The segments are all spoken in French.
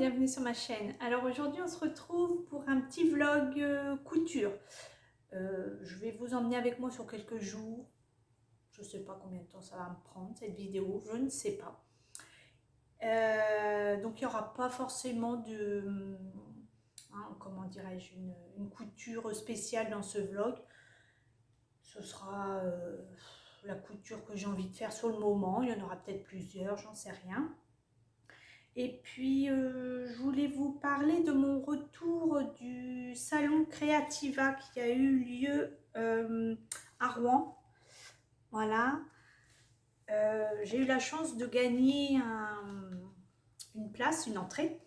bienvenue sur ma chaîne. Alors aujourd'hui on se retrouve pour un petit vlog couture. Je vais vous emmener avec moi sur quelques jours. Je ne sais pas combien de temps ça va me prendre cette vidéo, je ne sais pas. Donc il n'y aura pas forcément de, comment dirais-je, une couture spéciale dans ce vlog. Ce sera la couture que j'ai envie de faire sur le moment. Il y en aura peut-être plusieurs, j'en sais rien. Et puis, je voulais vous parler de mon retour du salon Creativa qui a eu lieu à Rouen. Voilà. J'ai eu la chance de gagner une place, une entrée.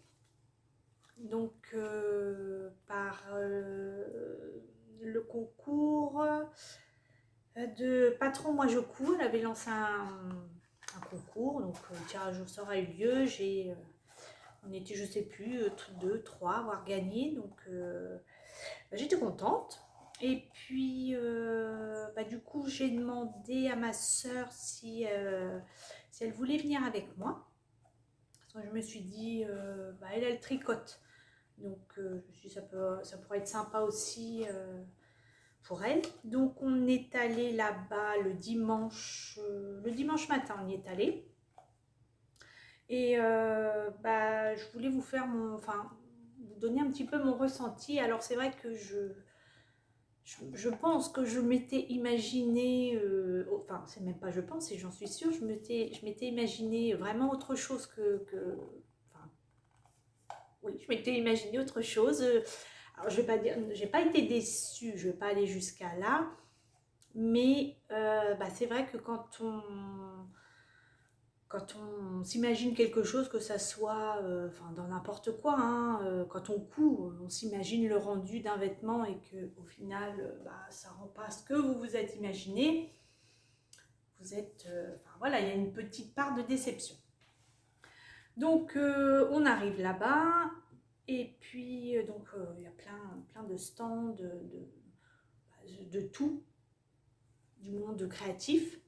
Donc, par le concours de Patron Moi Je Couds, elle avait lancé un concours, donc le tirage au sort a eu lieu. On était, je sais plus, 2, 3 à avoir gagné, donc j'étais contente. Et puis, du coup, j'ai demandé à ma soeur si elle voulait venir avec moi. Parce que je me suis dit, elle tricote. Donc, je me suis dit, ça pourrait être sympa aussi pour elle. Donc, on est allé là-bas le dimanche matin, on y est allé. Et je voulais vous faire vous donner un petit peu mon ressenti. Alors c'est vrai que je pense que je m'étais imaginé, c'est même pas je pense, et j'en suis sûre, je m'étais imaginé vraiment autre chose oui, je m'étais imaginé autre chose. Alors je vais pas dire, j'ai pas été déçue, je vais pas aller jusqu'à là, mais c'est vrai que quand on s'imagine quelque chose, que ça soit dans n'importe quoi, quand on coud, on s'imagine le rendu d'un vêtement et qu'au final, ça ne rend pas ce que vous vous êtes imaginé. Vous êtes, voilà, il y a une petite part de déception. Donc, on arrive là-bas et puis, il y a plein de stands de tout, du monde créatif.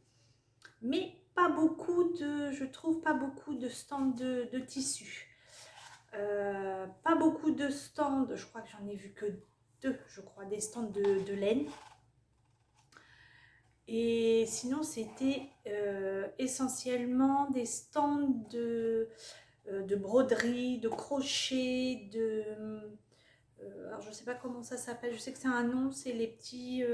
Mais pas beaucoup je trouve pas beaucoup de stands de tissus. Pas beaucoup de stands, je crois que j'en ai vu que 2, je crois, des stands de laine. Et sinon, c'était essentiellement des stands de broderie, de crochet, alors je sais pas comment ça s'appelle, je sais que c'est un nom, c'est les petits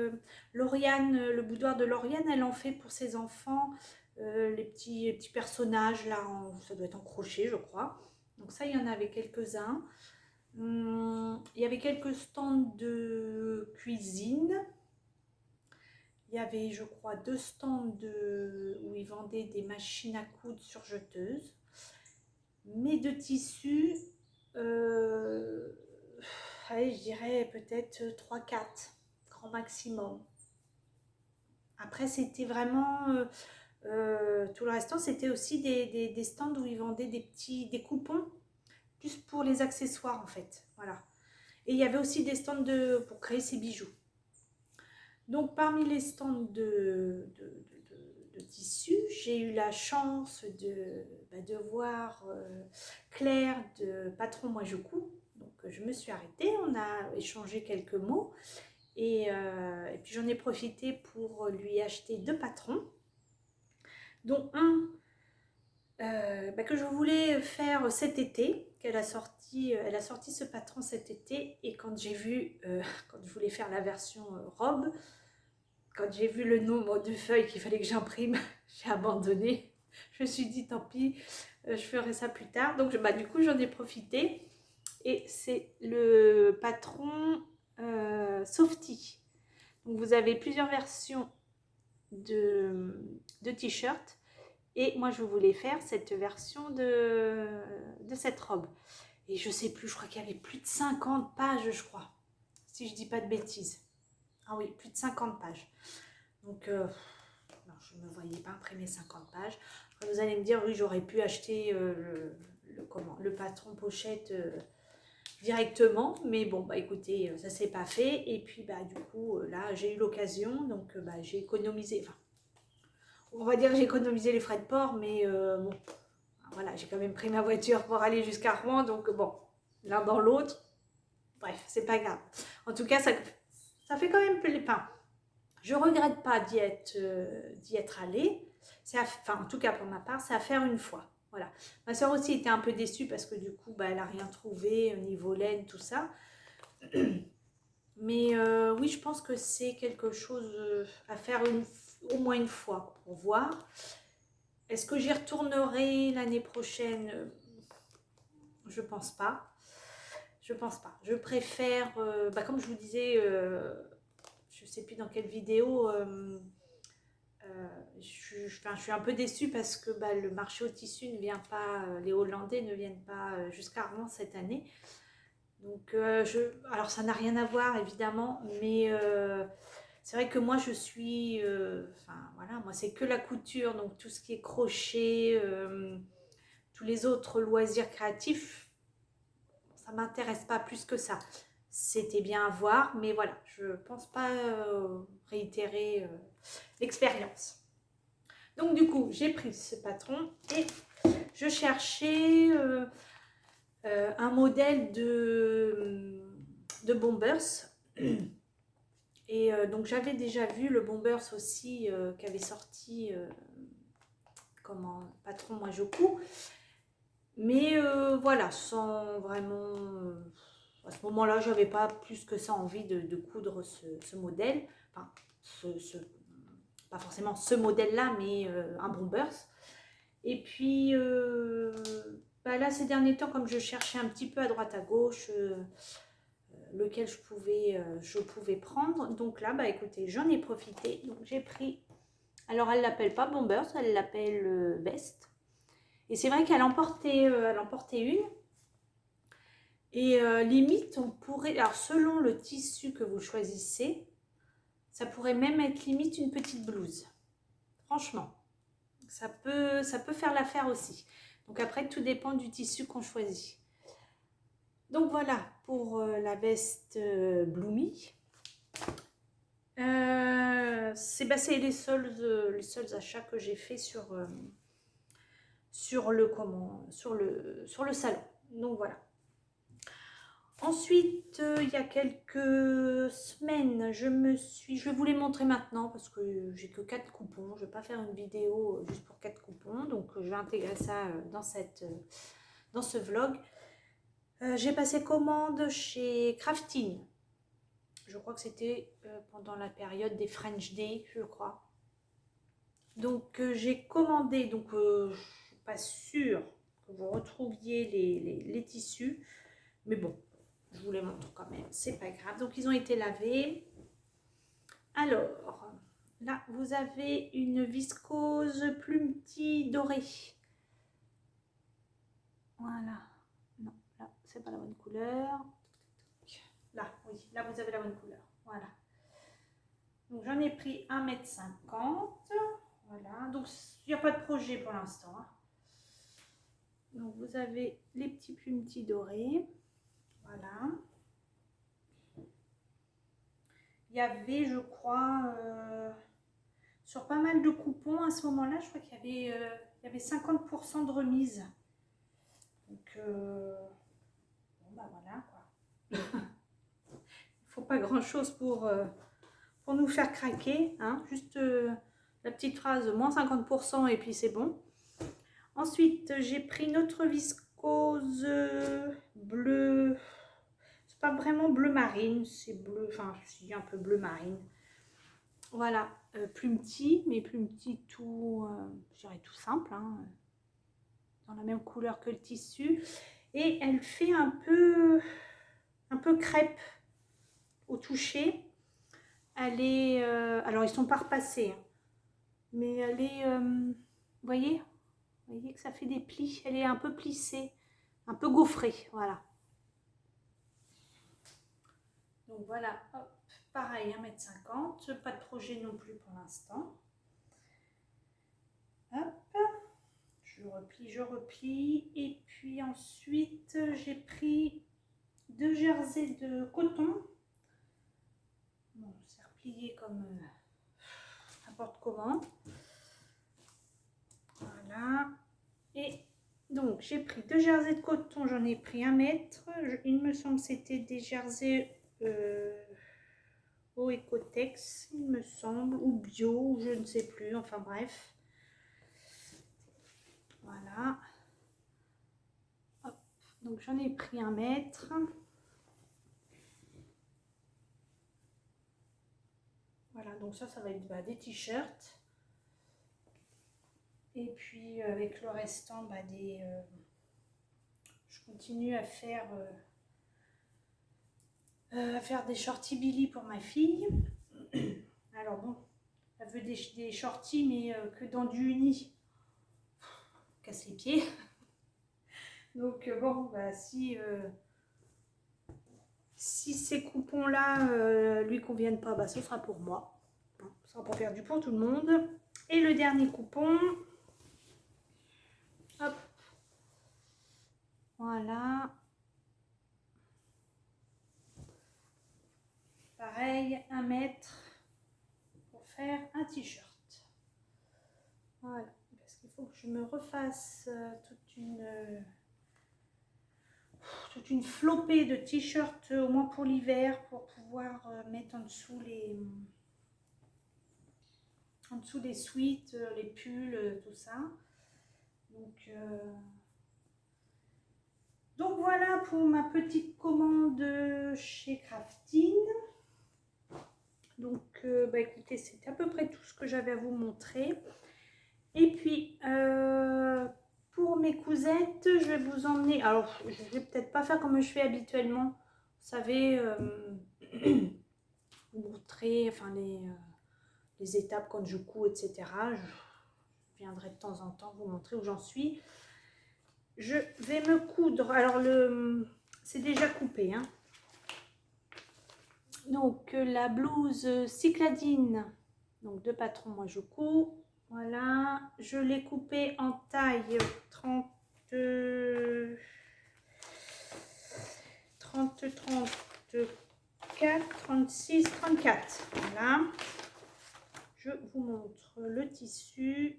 Lauriane, le boudoir de Lauriane, elle en fait pour ses enfants, les petits personnages là, ça doit être en crochet je crois. Donc ça, il y en avait quelques-uns. Il y avait quelques stands de cuisine. Il y avait, je crois, 2 stands où ils vendaient des machines à coudre surjeteuses. Mais de tissus, allez, je dirais peut-être 3-4, grand maximum. Après, c'était vraiment... tout le restant, c'était aussi des stands où ils vendaient des coupons, plus pour les accessoires en fait. Voilà. Et il y avait aussi des stands pour créer ses bijoux. Donc, parmi les stands de tissus, j'ai eu la chance de voir Claire de Patron Moi Je Couds. Donc, je me suis arrêtée, on a échangé quelques mots et puis j'en ai profité pour lui acheter 2 patrons, dont un que je voulais faire cet été, elle a sorti ce patron cet été, et quand j'ai vu, quand je voulais faire la version robe, quand j'ai vu le nombre de feuilles qu'il fallait que j'imprime, j'ai abandonné. Je me suis dit tant pis, je ferai ça plus tard. Donc du coup j'en ai profité, et c'est le patron Softy. Donc vous avez plusieurs versions de t-shirt. Et moi, je voulais faire cette version de cette robe. Et je sais plus, je crois qu'il y avait plus de 50 pages, je crois. Si je dis pas de bêtises. Ah oui, plus de 50 pages. Donc, non, je ne me voyais pas imprimer 50 pages. Vous allez me dire, oui, j'aurais pu acheter le patron pochette directement. Mais bon, écoutez, ça s'est pas fait. Et puis, du coup, là, j'ai eu l'occasion. Donc, j'ai économisé... Enfin, on va dire que j'ai économisé les frais de port, mais bon, voilà, j'ai quand même pris ma voiture pour aller jusqu'à Rouen, donc bon, l'un dans l'autre, bref, c'est pas grave. En tout cas, ça fait quand même plaisir. Enfin, je regrette pas d'y être allée. Enfin, en tout cas pour ma part, c'est à faire une fois. Voilà. Ma soeur aussi était un peu déçue parce que du coup, bah, elle n'a rien trouvé au niveau laine, tout ça. Mais oui, je pense que c'est quelque chose à faire au moins une fois pour voir. Est-ce que j'y retournerai l'année prochaine? Je pense pas. Je pense pas. Je préfère, bah, comme je vous disais, je sais plus dans quelle vidéo, je suis un peu déçue parce que bah, le marché au tissu ne vient pas, les Hollandais ne viennent pas jusqu'à Rouen cette année. Donc, alors ça n'a rien à voir évidemment, mais c'est vrai que moi je suis, enfin voilà, moi c'est que la couture, donc tout ce qui est crochet, tous les autres loisirs créatifs, ça m'intéresse pas plus que ça. C'était bien à voir, mais voilà, je pense pas réitérer l'expérience. Donc du coup, j'ai pris ce patron et je cherchais un modèle de Bombers. Et donc j'avais déjà vu le Bombers aussi qu'avait sorti comment patron Mojoku. Mais voilà, sans vraiment... à ce moment-là, je n'avais pas plus que ça envie de coudre ce modèle. Enfin, pas forcément ce modèle-là, mais un Bombers. Et puis, bah là, ces derniers temps, comme je cherchais un petit peu à droite à gauche, lequel je pouvais prendre. Donc là, bah écoutez, j'en ai profité. Donc j'ai pris... Alors, elle ne l'appelle pas Bombers, elle l'appelle Veste. Et c'est vrai qu'elle emportait une. Et limite, on pourrait... Alors, selon le tissu que vous choisissez, ça pourrait même être limite une petite blouse. Franchement, ça peut faire l'affaire aussi. Donc après, tout dépend du tissu qu'on choisit. Donc voilà pour la veste Bloomy. C'est les seuls achats que j'ai fait sur le salon. Donc voilà. Ensuite, il y a quelques semaines, je vais vous les montrer maintenant parce que j'ai que 4 coupons. Je ne vais pas faire une vidéo juste pour 4 coupons. Donc, je vais intégrer ça dans ce vlog. J'ai passé commande chez Crafting. Je crois que c'était pendant la période des French Day, je crois. Donc, j'ai commandé. Donc, je ne suis pas sûre que vous retrouviez les tissus. Mais bon. Je vous les montre quand même, c'est pas grave. Donc, ils ont été lavés. Alors, là, vous avez une viscose plumetis dorée. Voilà. Non, là, c'est pas la bonne couleur. Là, oui, là, vous avez la bonne couleur. Voilà. Donc, j'en ai pris 1,50 m. Voilà. Donc, il n'y a pas de projet pour l'instant. Hein. Donc, vous avez les petits plumetis dorés. Voilà. Il y avait, je crois, sur pas mal de coupons à ce moment-là, je crois qu'il y avait 50% de remise. Donc, bon, bah voilà quoi. Il ne faut pas grand-chose pour nous faire craquer. Hein. Juste la petite phrase, moins 50% et puis c'est bon. Ensuite, j'ai pris notre viscose bleu. C'est pas vraiment bleu marine, c'est bleu, enfin, c'est un peu bleu marine. Voilà, plus petit, mais plus petit tout, je dirais tout simple, hein, dans la même couleur que le tissu. Et elle fait un peu crêpe au toucher. Elle est, alors ils sont pas repassés, hein, mais elle est, vous voyez que ça fait des plis. Elle est un peu plissée, un peu gaufrée, voilà. Donc voilà, hop, pareil, 1,50 m, pas de projet non plus pour l'instant. Hop, je replie, et puis ensuite j'ai pris 2 jerseys de coton. Bon, c'est replié comme n'importe comment. Voilà, et Donc j'ai pris 2 jerseys de coton, j'en ai pris 1 mètre. Il me semble que c'était des jerseys au Ecotex, il me semble, ou bio, ou je ne sais plus, enfin bref. Voilà. Hop. Donc j'en ai pris 1 mètre. Voilà, donc ça va être des t-shirts. Et puis avec le restant, je continue à faire des shorty Billy pour ma fille. Alors bon, elle veut des shorties, mais que dans du uni. Casse les pieds. Donc bon, si ces coupons-là lui conviennent pas, ce sera pour moi. Ce sera pour faire du pour tout le monde. Et le dernier coupon, hop, voilà. Pareil, 1 mètre pour faire un t-shirt. Voilà, parce qu'il faut que je me refasse toute une flopée de t-shirts au moins pour l'hiver pour pouvoir mettre en dessous les sweats, les pulls, tout ça. Donc voilà pour ma petite commande chez Craftin. Donc écoutez, c'est à peu près tout ce que j'avais à vous montrer. Et puis pour mes cousettes, je vais vous emmener. Alors je vais peut-être pas faire comme je fais habituellement. Vous savez, vous montrer les étapes quand je couds, etc. Je viendrai de temps en temps vous montrer où j'en suis. Je vais me coudre. Alors c'est déjà coupé, hein. Donc la blouse cycladine, donc de patron, moi je couds. Voilà, je l'ai coupée en taille 30, 34, 36, 34. Voilà. Je vous montre le tissu.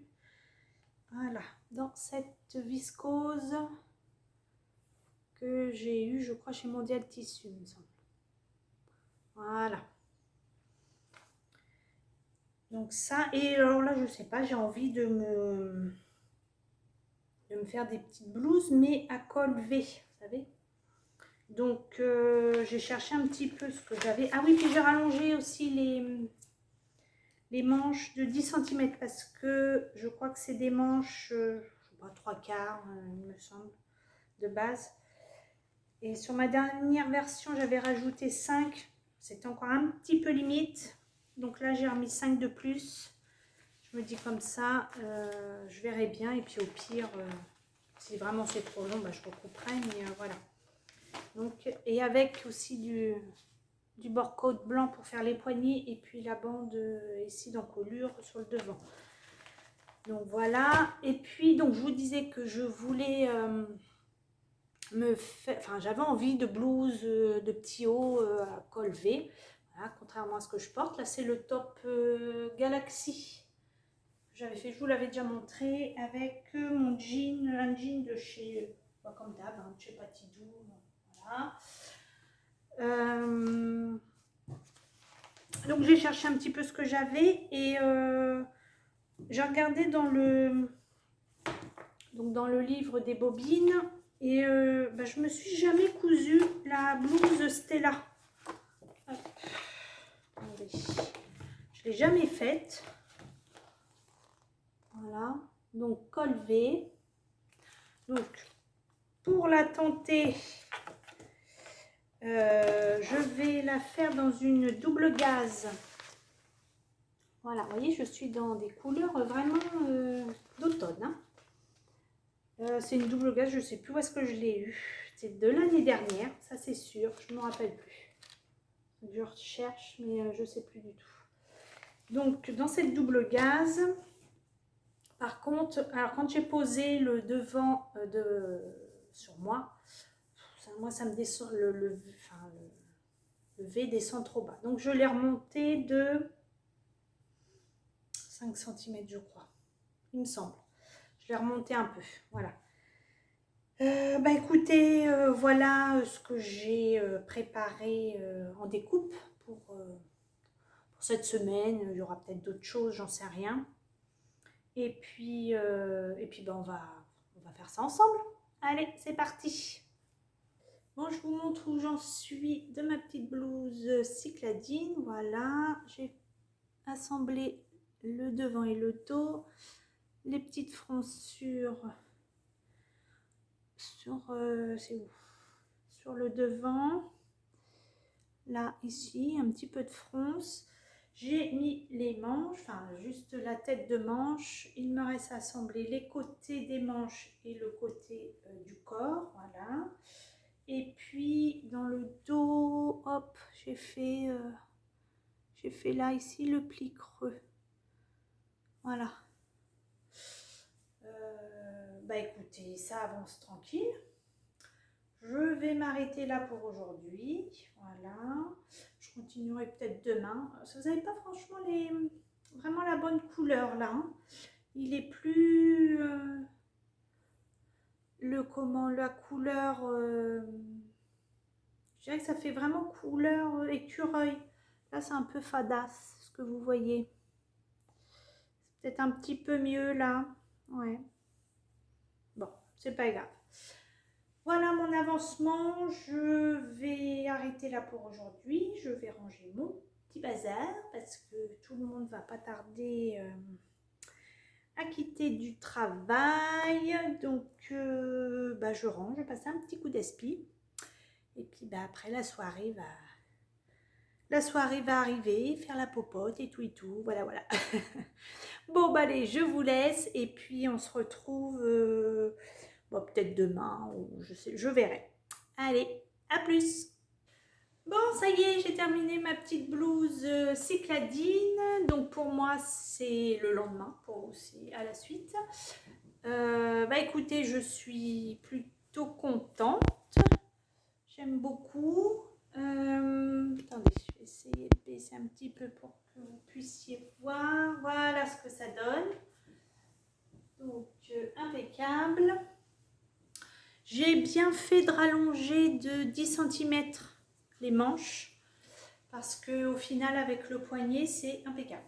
Voilà, dans cette viscose que j'ai eu, je crois, chez Mondial Tissu, il me semble. Voilà. Donc ça, et alors là, je sais pas, j'ai envie de me faire des petites blouses, mais à col V, vous savez. Donc j'ai cherché un petit peu ce que j'avais. Ah oui, puis j'ai rallongé aussi les manches de 10 cm parce que je crois que c'est des manches, je sais pas, 3/4, il me semble, de base. Et sur ma dernière version, j'avais rajouté 5. C'était encore un petit peu limite. Donc là, j'ai remis 5 de plus. Je me dis comme ça, je verrai bien. Et puis au pire, si vraiment c'est trop long, je recouperai. Mais voilà. Donc, et avec aussi du bord-côte blanc pour faire les poignets. Et puis la bande ici d'encolure sur le devant. Donc voilà. Et puis, donc je vous disais que je voulais... j'avais envie de blouse de petits hauts à col V, voilà, contrairement à ce que je porte. Là c'est le top Galaxy que j'avais fait, je vous l'avais déjà montré, avec mon jean, un jean de chez, comme d'hab, de chez Patidou, voilà. Donc j'ai cherché un petit peu ce que j'avais et j'ai regardé dans le livre des bobines. Et je me suis jamais cousu la blouse Stella. Hop. Attendez. Je l'ai jamais faite. Voilà. Donc col V. Donc pour la tenter, je vais la faire dans une double gaze. Voilà, vous voyez, je suis dans des couleurs vraiment d'automne. Hein. C'est une double gaze, je ne sais plus où est-ce que je l'ai eu. C'est de l'année dernière, ça c'est sûr, je ne me rappelle plus. Je recherche, mais je ne sais plus du tout. Donc, dans cette double gaze, par contre, alors quand j'ai posé le devant sur moi, ça me descend, le V descend trop bas. Donc, je l'ai remonté de 5 cm, je crois, il me semble. Je l'ai remonté un peu, voilà. Bah écoutez, voilà ce que j'ai préparé en découpe pour cette semaine. Il y aura peut-être d'autres choses, j'en sais rien. Et puis bah, on va faire ça ensemble. Allez, c'est parti. Bon, je vous montre où j'en suis de ma petite blouse cycladine. Voilà, j'ai assemblé le devant et le dos, les petites froncures c'est où? Sur le devant, là, ici, un petit peu de fronce. J'ai mis les manches, enfin juste la tête de manche. Il me reste à assembler les côtés des manches et le côté du corps, voilà. Et puis dans le dos, hop, j'ai fait là, ici, le pli creux. Voilà. Bah écoutez, ça avance tranquille. Je vais m'arrêter là pour aujourd'hui. Voilà. Je continuerai peut-être demain. Vous n'avez pas franchement vraiment la bonne couleur là. Hein. Il est plus... la couleur... je dirais que ça fait vraiment couleur écureuil. Là, c'est un peu fadasse, ce que vous voyez. C'est peut-être un petit peu mieux là. Ouais. Bon, c'est pas grave. Voilà mon avancement, je vais arrêter là pour aujourd'hui, je vais ranger mon petit bazar parce que tout le monde va pas tarder à quitter du travail, donc bah, je range, je passe un petit coup d'espi et puis bah, après la soirée va arriver, faire la popote et tout, voilà. Bon bah allez, je vous laisse et puis on se retrouve... bon, peut-être demain, ou je verrai. Allez, à plus. Bon, ça y est, j'ai terminé ma petite blouse cycladine. Donc pour moi, c'est le lendemain, pour vous, c'est à la suite. Bah écoutez, je suis plutôt contente. J'aime beaucoup. Attendez, je vais essayer de baisser un petit peu pour que vous puissiez voir. Voilà ce que ça donne. Donc, impeccable. J'ai bien fait de rallonger de 10 cm les manches parce qu'au final, avec le poignet, c'est impeccable.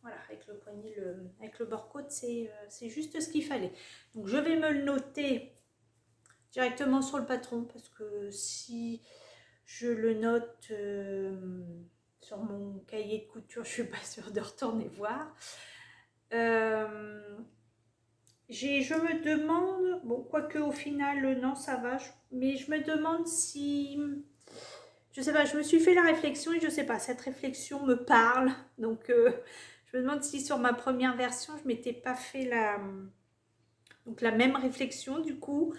Voilà, avec le poignet, avec le bord-côte, c'est juste ce qu'il fallait. Donc, je vais me le noter directement sur le patron parce que si je le note sur mon cahier de couture, je ne suis pas sûre de retourner voir. Je me demande, bon, quoique au final, non, ça va, mais je me demande si, je sais pas, je me suis fait la réflexion et je sais pas, cette réflexion me parle, donc je me demande si sur ma première version, je m'étais pas fait donc la même réflexion, du coup,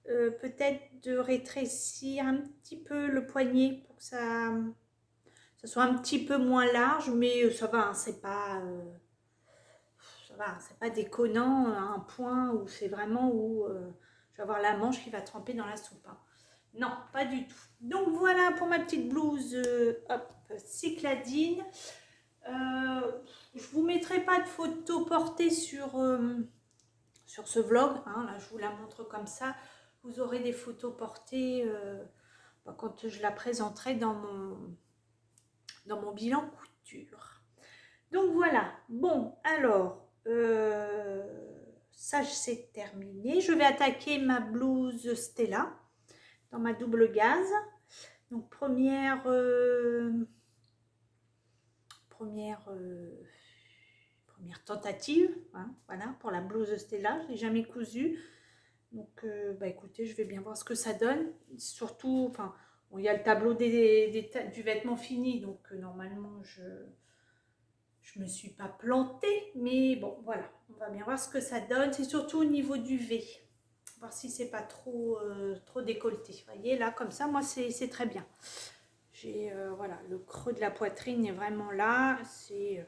peut-être de rétrécir un petit peu le poignet pour que ça soit un petit peu moins large, mais ça va, hein, c'est pas... ça va, c'est pas déconnant à un point où c'est vraiment où je vais avoir la manche qui va tremper dans la soupe. Hein. Non, pas du tout. Donc voilà pour ma petite blouse hop, cycladine. Je vous mettrai pas de photos portées sur ce vlog. Hein, là, je vous la montre comme ça. Vous aurez des photos portées quand je la présenterai dans mon bilan couture. Donc voilà. Bon, alors... ça c'est terminé. Je vais attaquer ma blouse Stella dans ma double gaze. Donc première tentative, hein, voilà, pour la blouse Stella. Je l'ai jamais cousue. Donc bah écoutez, je vais bien voir ce que ça donne. Surtout, enfin, bon, il y a le tableau du vêtement fini, donc normalement je me suis pas plantée, mais bon, voilà, on va bien voir ce que ça donne. C'est surtout au niveau du V, voir si c'est pas trop décolleté. Vous voyez, là, comme ça, moi, c'est très bien. J'ai, voilà, le creux de la poitrine est vraiment là. Il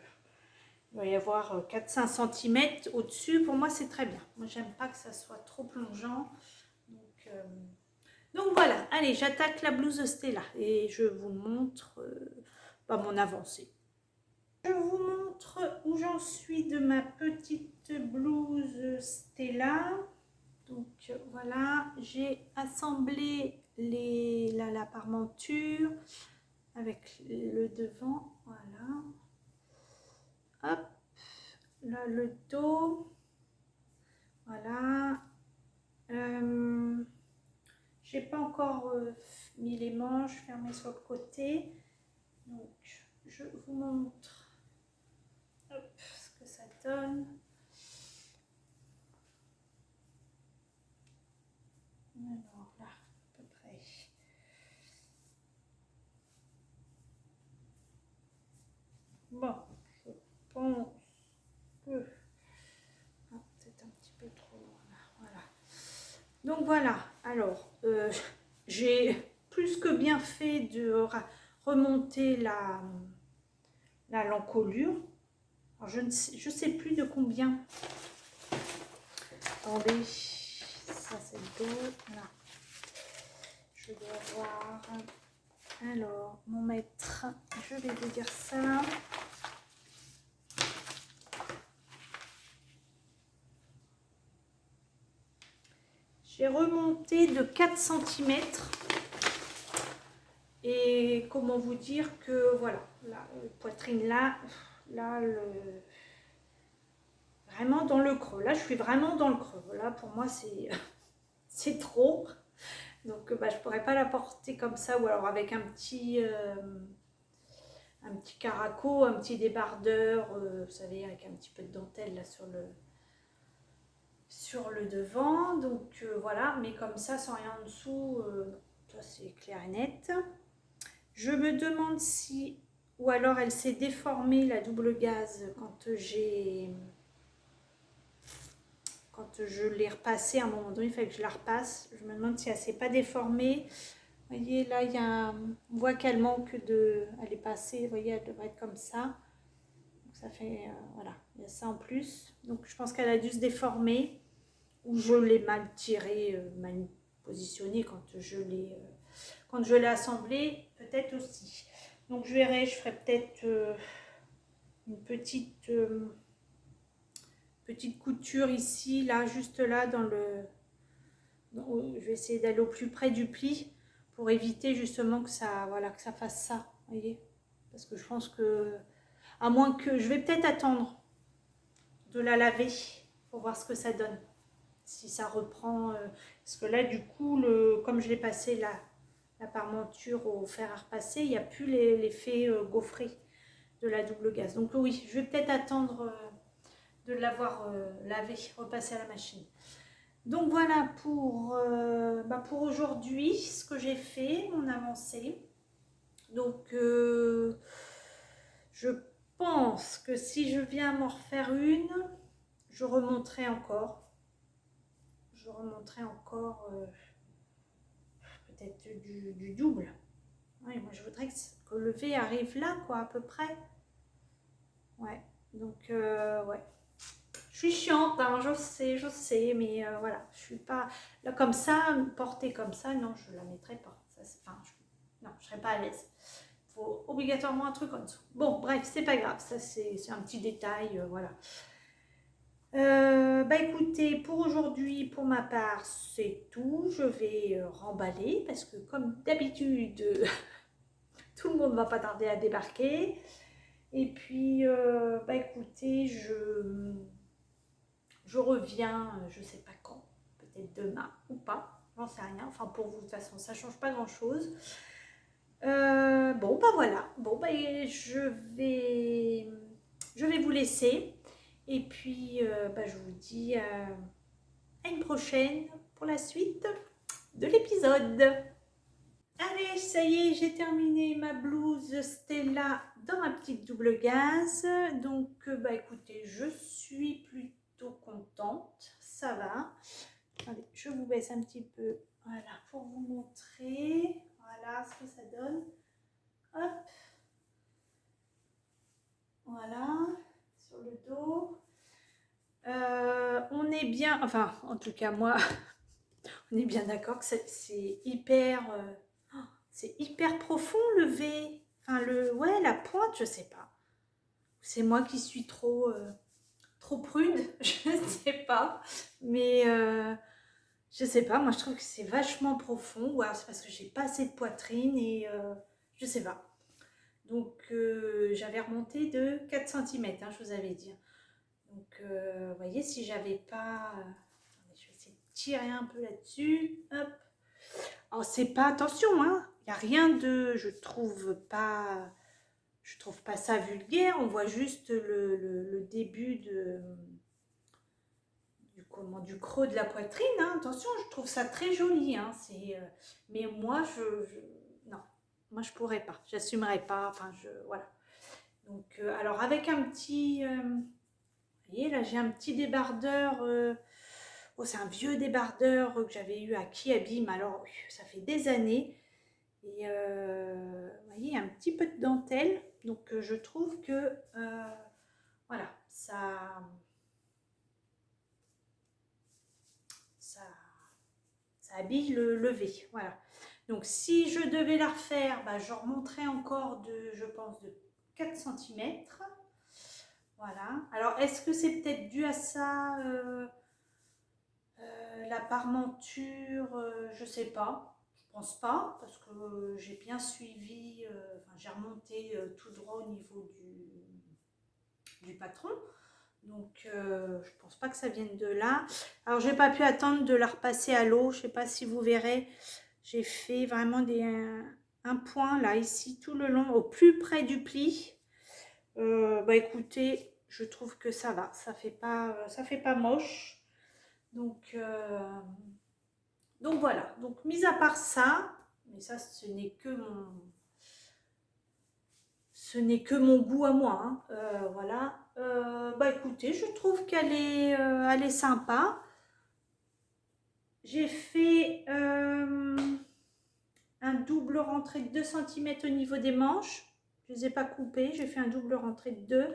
va y avoir 4-5 cm au-dessus. Pour moi, c'est très bien. Moi, j'aime pas que ça soit trop plongeant. Donc voilà, allez, j'attaque la blouse Stella et je vous montre mon avancée. Je vous montre où j'en suis de ma petite blouse Stella. Donc voilà, j'ai assemblé la parmenture avec le devant, voilà. Hop, là le dos, voilà. J'ai pas encore mis les manches fermées sur le côté, donc je vous montre ce que ça donne. Alors là, à peu près. Bon, je pense que... Ah, peut-être un petit peu trop loin là, voilà. Donc voilà, alors, j'ai plus que bien fait de remonter l'encolure. Alors je sais plus de combien. Attendez, ça c'est le dos, voilà. Je dois avoir... Alors, mon mètre, je vais vous dire ça. J'ai remonté de 4 cm. Et comment vous dire que voilà, la poitrine là, vraiment dans le creux. Là, je suis vraiment dans le creux. Là, pour moi, c'est trop. Donc, bah, je pourrais pas la porter comme ça, ou alors avec un petit caraco, un petit débardeur, vous savez, avec un petit peu de dentelle là sur le devant. Donc voilà, mais comme ça, sans rien en dessous, ça c'est clair et net. Je me demande si, ou alors elle s'est déformée la double gaze quand je l'ai repassée à un moment donné, il fallait que je la repasse. Je me demande si elle s'est pas déformée. Vous voyez, là, on voit qu'elle manque de... Elle est passée, vous voyez, elle devrait être comme ça. Donc ça fait, voilà, il y a ça en plus. Donc je pense qu'elle a dû se déformer. Ou je l'ai mal tirée, mal positionnée quand je l'ai assemblée, peut-être aussi. Donc je verrai, je ferai peut-être une petite couture ici, là, juste là, je vais essayer d'aller au plus près du pli pour éviter justement que ça, voilà, que ça fasse ça, vous voyez. Parce que je pense que, à moins que, je vais peut-être attendre de la laver pour voir ce que ça donne. Si ça reprend, parce que là, du coup, comme je l'ai passé la parmenture au fer à repasser, il n'y a plus l'effet gaufré de la double gaze. Donc oui, je vais peut-être attendre de l'avoir lavé, repassé à la machine. Donc voilà pour aujourd'hui ce que j'ai fait, mon avancée. Donc je pense que si je viens m'en refaire une, je remonterai encore. Je remonterai encore peut-être du double. Oui, moi je voudrais que le V arrive là, quoi, à peu près. Ouais, donc ouais. Je suis chiante, hein, je sais, mais voilà, je suis pas là comme ça, portée comme ça, non, je la mettrai pas. Ça, enfin, non, je serais pas à l'aise. Il faut obligatoirement un truc en dessous. Bon, bref, c'est pas grave, ça c'est un petit détail, voilà. Bah écoutez, pour aujourd'hui, pour ma part, c'est tout. Je vais remballer parce que comme d'habitude, tout le monde va pas tarder à débarquer. Et puis, bah écoutez, je reviens, je sais pas quand, peut-être demain ou pas, j'en sais rien. Enfin pour vous, de toute façon, ça change pas grand-chose. Bon bah voilà, bon bah je vais vous laisser. Et puis, bah, je vous dis à une prochaine pour la suite de l'épisode. Allez, ça y est, j'ai terminé ma blouse Stella dans ma petite double gaze. Donc, bah écoutez, je suis plutôt contente. Ça va. Allez, je vous baisse un petit peu, voilà, pour vous montrer. Voilà ce que ça donne. Hop. Voilà, sur le dos. On est bien, enfin, en tout cas, moi, on est bien d'accord que c'est hyper... c'est hyper profond le V. Enfin, ouais, la pointe, je sais pas. C'est moi qui suis trop prude, je ne sais pas. Mais Je sais pas, moi je trouve que c'est vachement profond, ou alors c'est parce que j'ai pas assez de poitrine et je sais pas. Donc j'avais remonté de 4 cm, je vous avais dit. Donc vous voyez, si j'avais pas... attendez, je vais essayer de tirer un peu là-dessus. Hop. Alors c'est pas, attention, hein, il n'y a rien de... Je trouve pas ça vulgaire, on voit juste le début du creux de la poitrine, hein. Attention, je trouve ça très joli, hein. Mais moi, non, moi je pourrais pas, j'assumerais pas, enfin, voilà. Donc, alors avec un petit, vous voyez, là j'ai un petit débardeur, oh, c'est un vieux débardeur que j'avais eu à Kiabi, mais alors, ça fait des années, et vous voyez, un petit peu de dentelle, donc je trouve que, voilà, ça habille le lever, voilà. Donc si je devais la refaire, bah, je remonterais encore je pense, de 4 cm. Voilà. Alors est-ce que c'est peut-être dû à ça, la parmenture, je sais pas. Je pense pas, parce que j'ai bien suivi, enfin, j'ai remonté tout droit au niveau du patron. Donc je pense pas que ça vienne de là. Alors j'ai pas pu attendre de la repasser à l'eau. Je sais pas si vous verrez. J'ai fait vraiment un point là, ici, tout le long, au plus près du pli. Bah écoutez, je trouve que ça va. Ça fait pas moche. Donc voilà. Donc mis à part ça, mais ça ce n'est que mon goût à moi, hein. Voilà. Bah écoutez, je trouve elle est sympa. J'ai fait un double rentré de 2 cm au niveau des manches. Je ne les ai pas coupées, j'ai fait un double rentré de 2.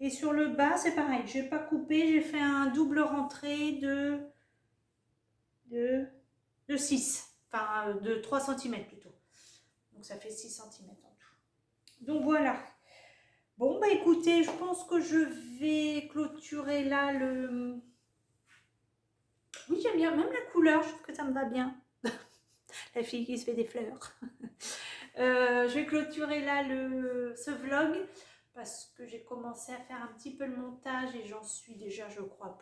Et sur le bas, c'est pareil, je n'ai pas coupé, j'ai fait un double rentré de 6, enfin de 3 cm plutôt. Donc ça fait 6 cm en tout. Donc voilà. Bon, bah écoutez, je pense que je vais clôturer là le... Oui, j'aime bien, même la couleur, je trouve que ça me va bien. La fille qui se fait des fleurs. Je vais clôturer là ce vlog parce que j'ai commencé à faire un petit peu le montage et j'en suis déjà, je crois,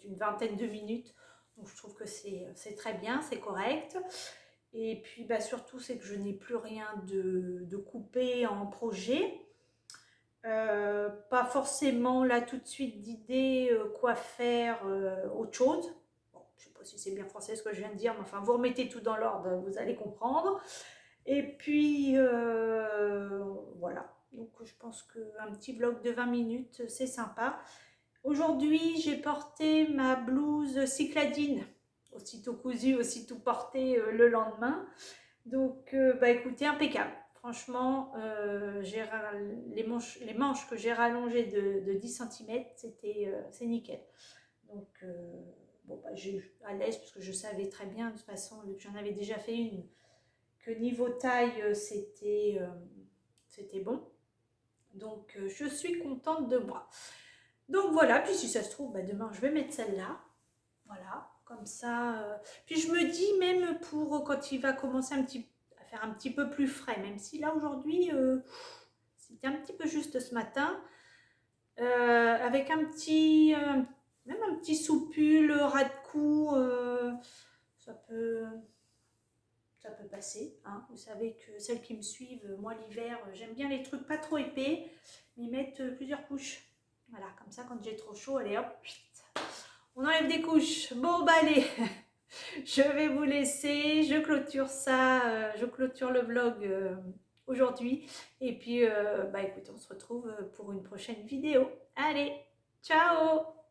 une vingtaine de minutes. Donc je trouve que c'est très bien, c'est correct. Et puis bah, surtout, c'est que je n'ai plus rien de coupé en projet. Pas forcément là tout de suite d'idée quoi faire autre chose. Bon, je ne sais pas si c'est bien français ce que je viens de dire, mais enfin vous remettez tout dans l'ordre, vous allez comprendre. Et puis voilà, donc je pense qu'un petit vlog de 20 minutes c'est sympa. Aujourd'hui j'ai porté ma blouse cycladine, aussitôt cousue, aussitôt portée le lendemain. Donc bah écoutez, impeccable. Franchement, les manches que j'ai rallongées de 10 cm, c'est nickel. Donc bon, bah, j'ai eu à l'aise parce que je savais très bien de toute façon, vu que j'en avais déjà fait une, que niveau taille, c'était bon. Donc je suis contente de moi. Donc voilà, puis si ça se trouve, bah, demain je vais mettre celle-là. Voilà, comme ça. Puis je me dis même pour quand il va commencer à faire un petit peu plus frais, même si là aujourd'hui, c'était un petit peu juste ce matin, avec même un petit soupul, ras de cou, ça peut passer, hein. Vous savez que celles qui me suivent, moi l'hiver, j'aime bien les trucs pas trop épais, mais mettre plusieurs couches. Voilà, comme ça quand j'ai trop chaud, allez hop, on enlève des couches. Bon bah allez, je vais vous laisser, je clôture ça, je clôture le vlog aujourd'hui. Et puis bah écoutez, on se retrouve pour une prochaine vidéo. Allez, ciao!